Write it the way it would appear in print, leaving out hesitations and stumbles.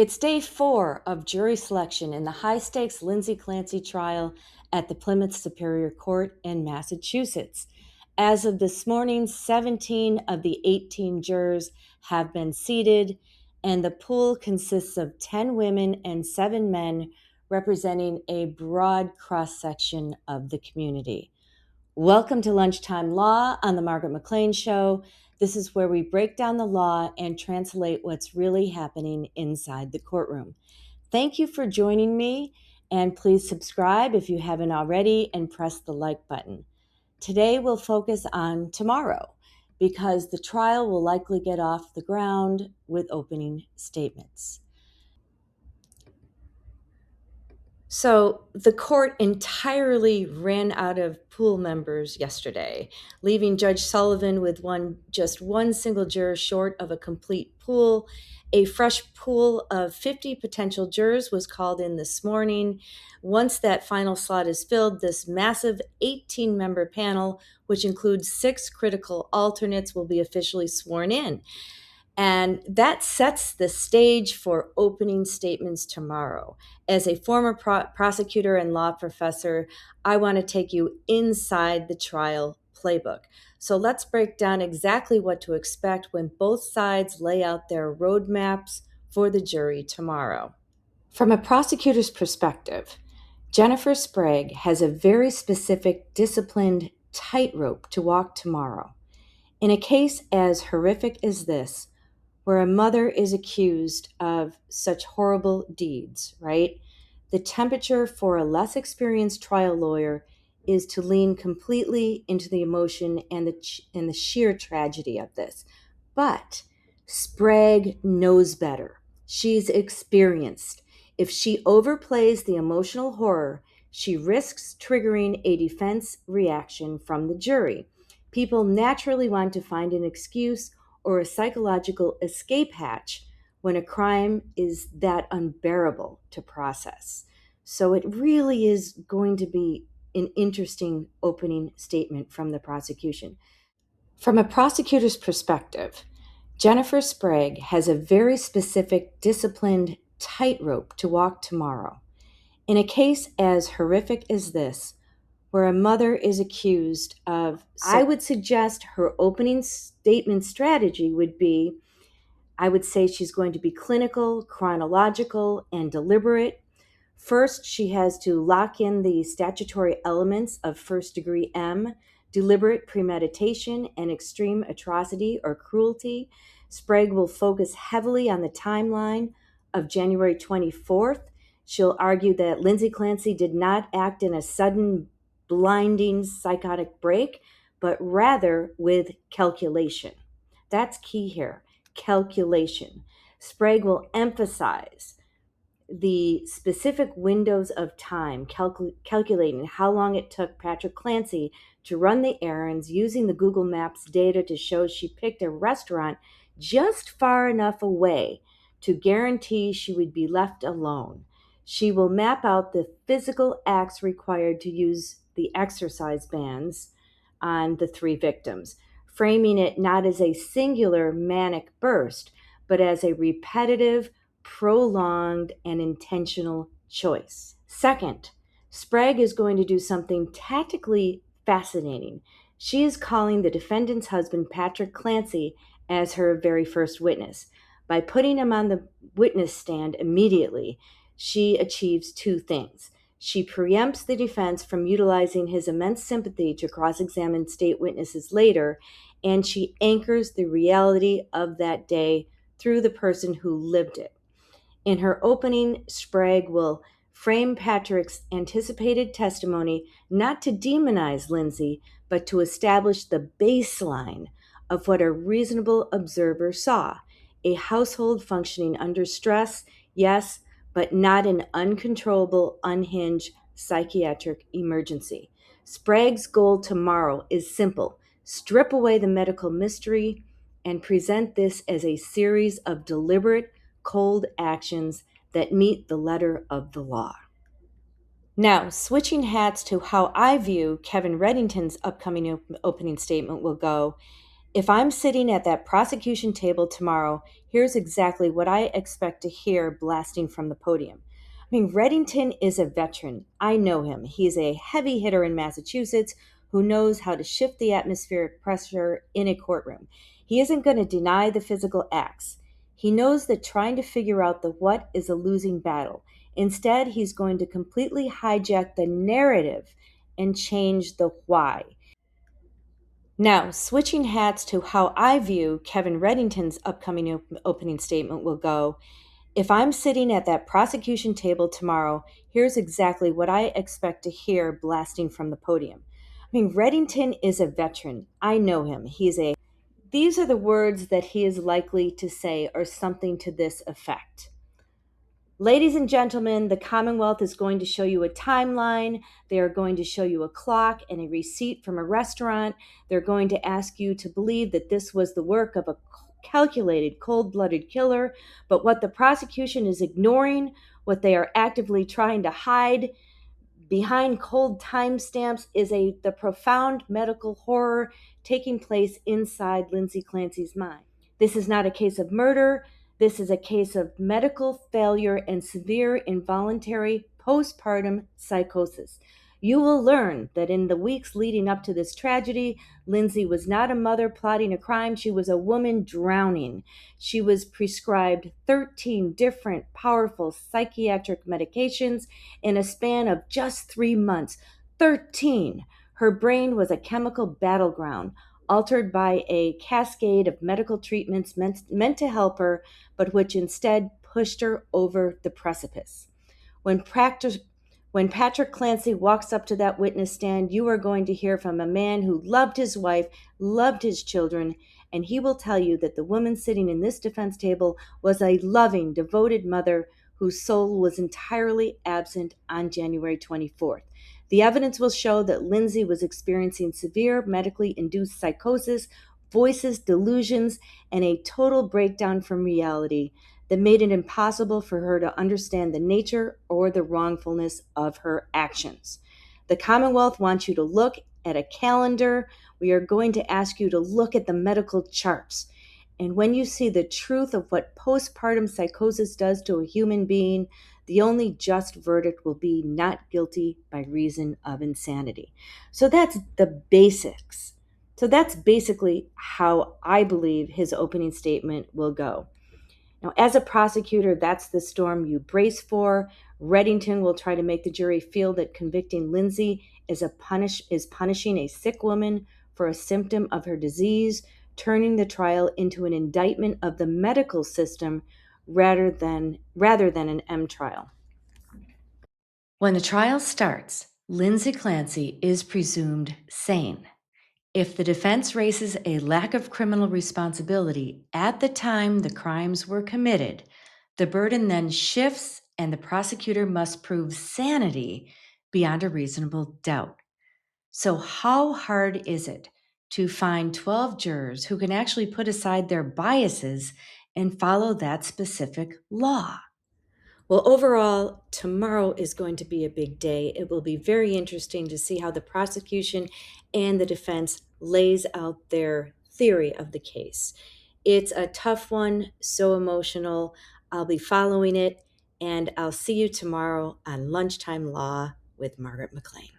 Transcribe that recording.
It's day 4 of jury selection in the high-stakes LINDSAY CLANCY trial at the Plymouth Superior Court in Massachusetts. As of this morning, 17 of the 18 jurors have been seated, and the pool consists of 10 women and 7 men, representing a broad cross-section of the community. Welcome to Lunchtime Law on the Margaret McLean Show. This is where we break down the law and translate what's really happening inside the courtroom. Thank you for joining me, and please subscribe if you haven't already and press the like button. Today we'll focus on tomorrow because the trial will likely get off the ground with opening statements. So the court entirely ran out of pool members yesterday, leaving Judge Sullivan with just one single juror short of a complete pool. A fresh pool of 50 potential jurors was called in this morning. Once that final slot is filled, this massive 18-member panel, which includes 6 critical alternates, will be officially sworn in. And that sets the stage for opening statements tomorrow. As a former prosecutor and law professor, I want to take you inside the trial playbook. So let's break down exactly what to expect when both sides lay out their roadmaps for the jury tomorrow. From a prosecutor's perspective, Jennifer Sprague has a very specific, disciplined tightrope to walk tomorrow. In a case as horrific as this, where a mother is accused of such horrible deeds, right? The temperature for a less experienced trial lawyer is to lean completely into the emotion and the sheer tragedy of this. But Sprague knows better. She's experienced. If she overplays the emotional horror, she risks triggering a defense reaction from the jury. People naturally want to find an excuse or a psychological escape hatch when a crime is that unbearable to process. So it really is going to be an interesting opening statement from the prosecution. From a prosecutor's perspective, Jennifer Sprague has a very specific, disciplined tightrope to walk tomorrow. In a case as horrific as this, where a mother is accused of, I would suggest her opening statement strategy would be, I would say she's going to be clinical, chronological, and deliberate. First, she has to lock in the statutory elements of first-degree M, deliberate premeditation, and extreme atrocity or cruelty. Sprague will focus heavily on the timeline of January 24th. She'll argue that LINDSAY CLANCY did not act in a sudden, blinding psychotic break, but rather with calculation. That's key here, calculation. Sprague will emphasize the specific windows of time, calculating how long it took Patrick Clancy to run the errands, using the Google Maps data to show she picked a restaurant just far enough away to guarantee she would be left alone. She will map out the physical acts required to use the exercise bands on the 3 victims, framing it not as a singular manic burst, but as a repetitive, prolonged, and intentional choice. Second, Sprague is going to do something tactically fascinating. She is calling the defendant's husband, Patrick Clancy, as her very first witness. By putting him on the witness stand immediately, she achieves 2 things. She preempts the defense from utilizing his immense sympathy to cross-examine state witnesses later, and she anchors the reality of that day through the person who lived it. In her opening, Sprague will frame Patrick's anticipated testimony not to demonize LINDSAY, but to establish the baseline of what a reasonable observer saw: a household functioning under stress, yes, but not an uncontrollable, unhinged psychiatric emergency. Sprague's goal tomorrow is simple: strip away the medical mystery and present this as a series of deliberate, cold actions that meet the letter of the law. Now, switching hats to how I view Kevin Reddington's upcoming opening statement will go, If I'm sitting at that prosecution table tomorrow, here's exactly what I expect to hear blasting from the podium. I mean, Reddington is a veteran. I know him. He's a heavy hitter in Massachusetts who knows how to shift the atmospheric pressure in a courtroom. He isn't going to deny the physical acts. He knows that trying to figure out the what is a losing battle. Instead, he's going to completely hijack the narrative and change the why. Now, switching hats to how I view Kevin Reddington's upcoming opening statement will go. If I'm sitting at that prosecution table tomorrow, here's exactly what I expect to hear blasting from the podium. I mean, Reddington is a veteran. I know him. These are the words that he is likely to say, or something to this effect. Ladies and gentlemen, the Commonwealth is going to show you a timeline. They are going to show you a clock and a receipt from a restaurant. They're going to ask you to believe that this was the work of a calculated, cold-blooded killer. But what the prosecution is ignoring, what they are actively trying to hide behind cold timestamps, is the profound medical horror taking place inside Lindsay Clancy's mind. This is not a case of murder. This is a case of medical failure and severe involuntary postpartum psychosis. You will learn that in the weeks leading up to this tragedy, Lindsay was not a mother plotting a crime. She was a woman drowning. She was prescribed 13 different powerful psychiatric medications in a span of just 3 months. 13. Her brain was a chemical battleground, altered by a cascade of medical treatments meant to help her, but which instead pushed her over the precipice. When Patrick Clancy walks up to that witness stand, you are going to hear from a man who loved his wife, loved his children, and he will tell you that the woman sitting in this defense table was a loving, devoted mother whose soul was entirely absent on January 24th. The evidence will show that Lindsay was experiencing severe medically induced psychosis, voices, delusions, and a total breakdown from reality that made it impossible for her to understand the nature or the wrongfulness of her actions. The Commonwealth wants you to look at a calendar. We are going to ask you to look at the medical charts. And when you see the truth of what postpartum psychosis does to a human being, the only just verdict will be not guilty by reason of insanity. So that's the basics. So that's basically how I believe his opening statement will go. Now, as a prosecutor, that's the storm you brace for. Reddington will try to make the jury feel that convicting Lindsay is punishing a sick woman for a symptom of her disease, turning the trial into an indictment of the medical system rather than an M trial. When the trial starts, Lindsay Clancy is presumed sane. If the defense raises a lack of criminal responsibility at the time the crimes were committed, the burden then shifts and the prosecutor must prove sanity beyond a reasonable doubt. So how hard is it to find 12 jurors who can actually put aside their biases and follow that specific law? Well, overall, tomorrow is going to be a big day. It will be very interesting to see how the prosecution and the defense lays out their theory of the case. It's a tough one, so emotional. I'll be following it, and I'll see you tomorrow on Lunchtime Law with Margaret McLean.